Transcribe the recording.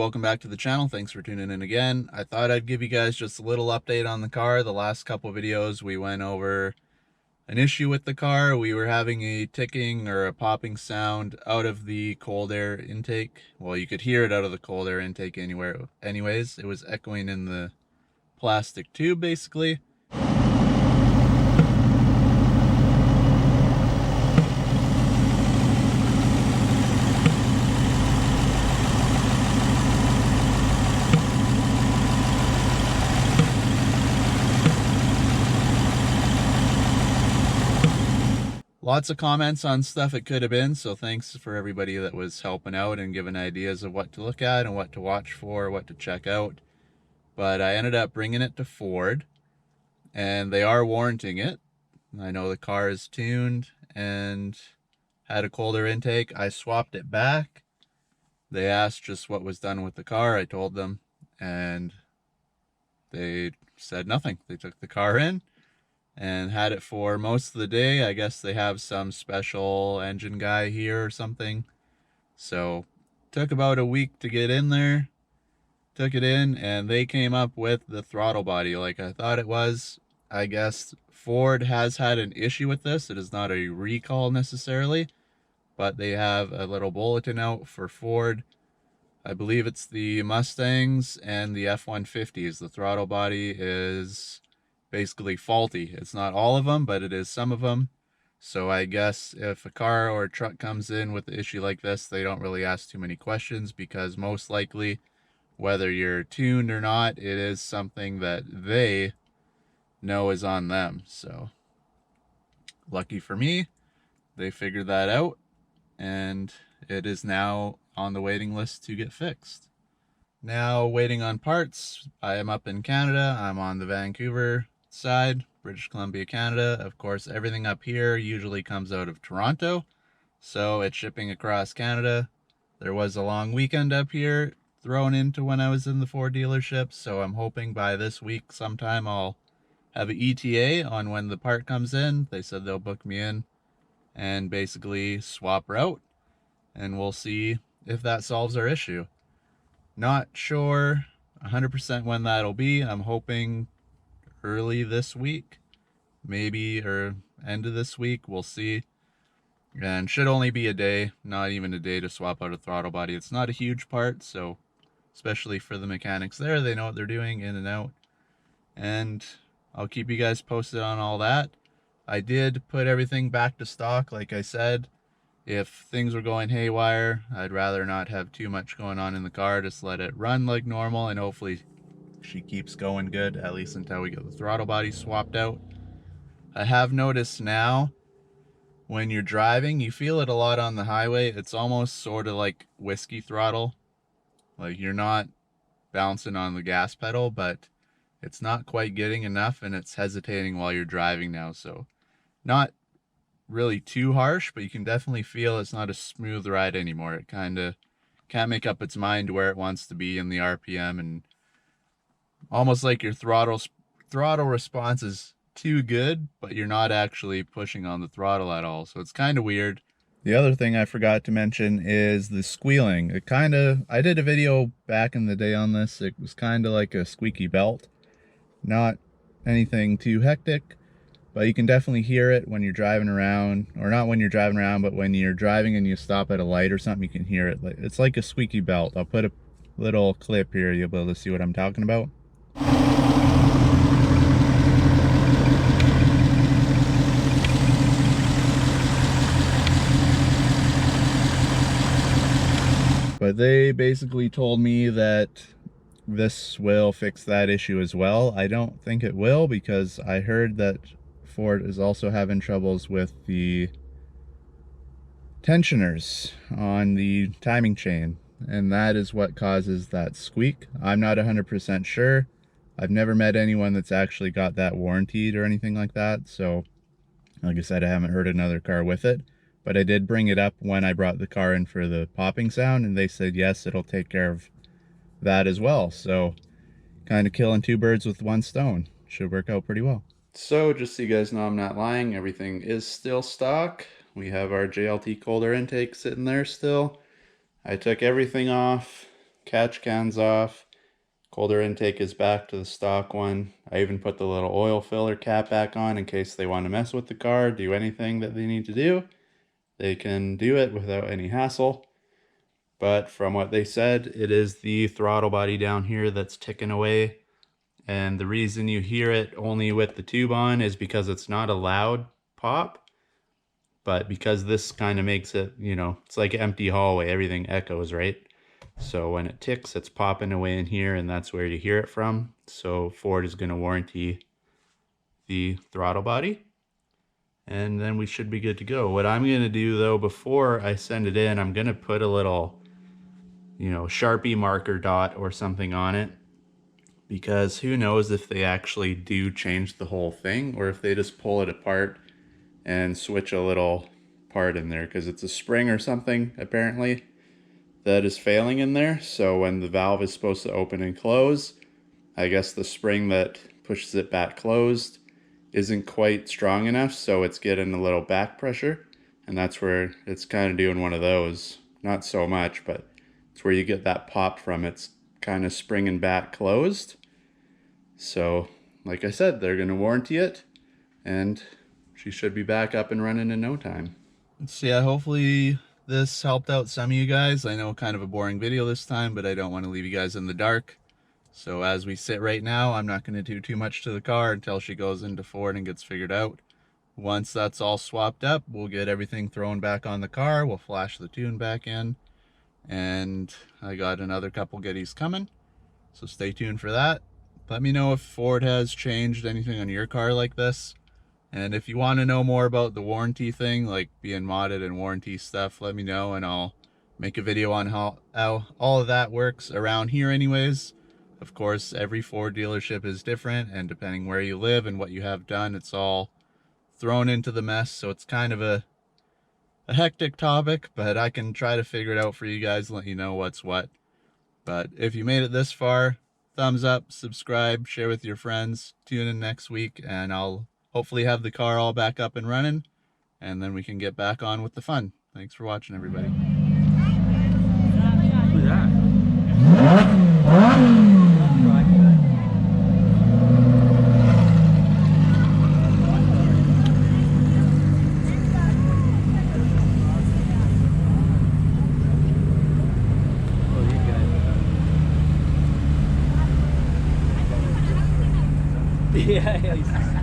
welcome back to the channel. Thanks for tuning in again. I thought I'd give you guys just a little update on the car. The last couple videos we went over an issue with the car. We were having a ticking or a popping sound out of the cold air intake. Well, you could hear it out of the cold air intake anyways. It was echoing in the plastic tube basically. Lots of comments on stuff it could have been, so thanks for everybody that was helping out and giving ideas of what to look at and what to watch for, what to check out. But I ended up bringing it to Ford, and they are warranting it. I know the car is tuned and had a colder intake. I swapped it back. They asked just what was done with the car. I told them, and they said nothing. They took the car in and had it for most of the day. I guess they have some special engine guy here or something. So took about a week to get in there. Took it in and they came up with the throttle body like I thought it was. I guess Ford has had an issue with this. It is not a recall necessarily, but they have a little bulletin out for Ford. I believe it's the Mustangs and the F-150s. The throttle body is basically faulty. It's not all of them, but it is some of them. So I guess if a car or a truck comes in with an issue like this, they don't really ask too many questions, because most likely, whether you're tuned or not, it is something that they know is on them. So lucky for me, they figured that out, and it is now on the waiting list to get fixed. Now waiting on parts. I am up in Canada. I'm on the Vancouver side, British Columbia, Canada. Of course, everything up here usually comes out of Toronto, so it's shipping across Canada. There was a long weekend up here thrown into when I was in the Ford dealership, so I'm hoping by this week sometime I'll have an ETA on when the part comes in. They said they'll book me in and basically swap route, and we'll see if that solves our issue. Not sure 100% when that'll be. I'm hoping early this week, maybe, or end of this week. We'll see. And should only be a day, not even a day, to swap out a throttle body. It's not a huge part, so especially for the mechanics there, they know what they're doing in and out. And I'll keep you guys posted on all that. I did put everything back to stock, like I said. If things were going haywire, I'd rather not have too much going on in the car. Just let it run like normal, and hopefully she keeps going good, at least until we get the throttle body swapped out. I have noticed now, when you're driving, you feel it a lot on the highway. It's almost sort of like whiskey throttle. Like you're not bouncing on the gas pedal, but it's not quite getting enough, and it's hesitating while you're driving now. So not really too harsh, but you can definitely feel it's not a smooth ride anymore. It kind of can't make up its mind where it wants to be in the RPM, and almost like your throttle response is too good, but you're not actually pushing on the throttle at all. So it's kind of weird. The other thing I forgot to mention is the squealing. I did a video back in the day on this. It was kind of like a squeaky belt. Not anything too hectic, but you can definitely hear it when you're driving around, or not when you're driving around, but when you're driving and you stop at a light or something, you can hear it. It's like a squeaky belt. I'll put a little clip here. You'll be able to see what I'm talking about. But they basically told me that this will fix that issue as well. I don't think it will, because I heard that Ford is also having troubles with the tensioners on the timing chain, and that is what causes that squeak. I'm not 100% sure. I've never met anyone that's actually got that warranted or anything like that, so like I said, I haven't heard another car with it. But I did bring it up when I brought the car in for the popping sound, and they said yes, it'll take care of that as well. So kind of killing two birds with one stone. Should work out pretty well. So just so you guys know I'm not lying, everything is still stock. We have our JLT colder intake sitting there still. I took everything off, catch can's off. Colder intake is back to the stock one. I even put the little oil filler cap back on in case they want to mess with the car, do anything that they need to do. They can do it without any hassle. But from what they said, it is the throttle body down here that's ticking away. And the reason you hear it only with the tube on is because it's not a loud pop. But because this kind of makes it, you know, it's like an empty hallway, everything echoes, right? So when it ticks, it's popping away in here, and that's where you hear it from. So Ford is going to warranty the throttle body, and then we should be good to go. What I'm going to do though, before I send it in, I'm going to put a little, you know, Sharpie marker dot or something on it, because who knows if they actually do change the whole thing or if they just pull it apart and switch a little part in there, because it's a spring or something apparently that is failing in there. So when the valve is supposed to open and close, I guess the spring that pushes it back closed isn't quite strong enough, so it's getting a little back pressure, and that's where it's kind of doing one of those. Not so much, but it's where you get that pop from. It's kind of springing back closed. So like I said, they're going to warranty it, and she should be back up and running in no time. So yeah, hopefully this helped out some of you guys. I know kind of a boring video this time, but I don't want to leave you guys in the dark. So as we sit right now, I'm not going to do too much to the car until she goes into Ford and gets figured out. Once that's all swapped up, we'll get everything thrown back on the car. We'll flash the tune back in. And I got another couple goodies coming, so stay tuned for that. Let me know if Ford has changed anything on your car like this. And if you want to know more about the warranty thing, like being modded and warranty stuff, let me know and I'll make a video on how all of that works around here anyways. Of course, every Ford dealership is different, and depending where you live and what you have done, it's all thrown into the mess. So it's kind of a hectic topic, but I can try to figure it out for you guys and let you know what's what. But if you made it this far, thumbs up, subscribe, share with your friends, tune in next week, and I'll hopefully have the car all back up and running, and then we can get back on with the fun. Thanks for watching, everybody. Who's that? Yeah, yeah.